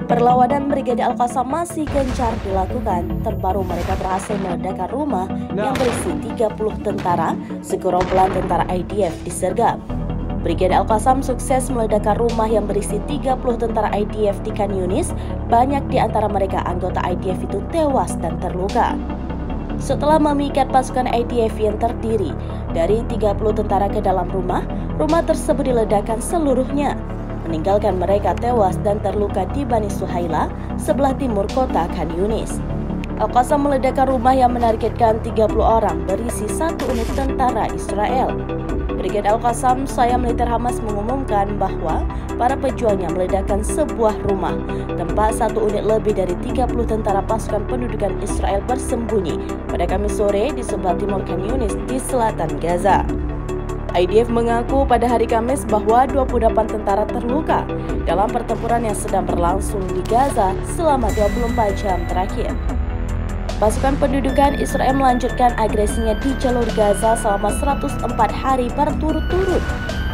Perlawanan Brigade Al-Qassam masih gencar dilakukan. Terbaru mereka berhasil meledakkan rumah yang berisi 30 tentara segerombolan tentara IDF disergap. Brigade Al-Qassam sukses meledakkan rumah yang berisi 30 tentara IDF di Khan Yunis. Banyak di antara mereka anggota IDF itu tewas dan terluka. Setelah memikat pasukan IDF yang terdiri dari 30 tentara ke dalam rumah tersebut diledakkan seluruhnya, meninggalkan mereka tewas dan terluka di Bani Suhaila, sebelah timur kota Khan Yunis. Al-Qassam meledakkan rumah yang menargetkan 30 orang berisi 1 unit tentara Israel. Brigade Al-Qassam, Sayap Militer Hamas mengumumkan bahwa para pejuangnya meledakkan sebuah rumah tempat 1 unit lebih dari 30 tentara pasukan pendudukan Israel bersembunyi pada Kamis sore di sebelah timur Khan Yunis di selatan Gaza. IDF mengaku pada hari Kamis bahwa 28 tentara terluka dalam pertempuran yang sedang berlangsung di Gaza selama 24 jam terakhir. Pasukan pendudukan Israel melanjutkan agresinya di jalur Gaza selama 104 hari berturut-turut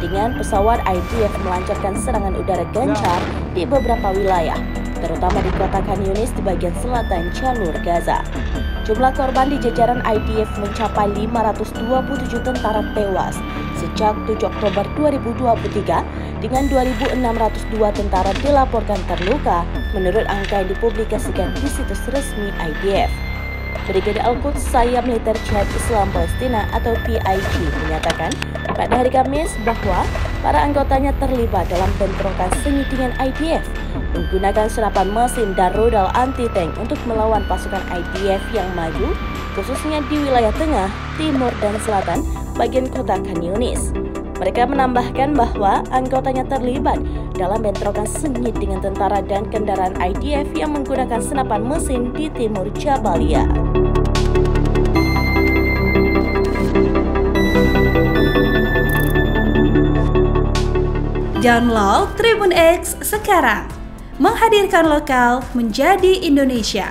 dengan pesawat IDF melancarkan serangan udara gencar di beberapa wilayah, terutama di kota Khan Yunis di bagian selatan jalur Gaza. Jumlah korban di jajaran IDF mencapai 527 tentara tewas sejak 7 Oktober 2023 dengan 2.602 tentara dilaporkan terluka menurut angka yang dipublikasikan di situs resmi IDF. Brigade Al-Quds Sayap Militer Jihad Islam Palestina atau PIJ menyatakan pada hari Kamis bahwa para anggotanya terlibat dalam bentrokan sengit dengan IDF menggunakan senapan mesin dan rudal anti-tank untuk melawan pasukan IDF yang maju, khususnya di wilayah tengah, timur, dan selatan bagian kota Khan Yunis. Mereka menambahkan bahwa anggotanya terlibat dalam bentrokan sengit dengan tentara dan kendaraan IDF yang menggunakan senapan mesin di timur Jabalia. Download Tribun X sekarang, menghadirkan lokal menjadi Indonesia.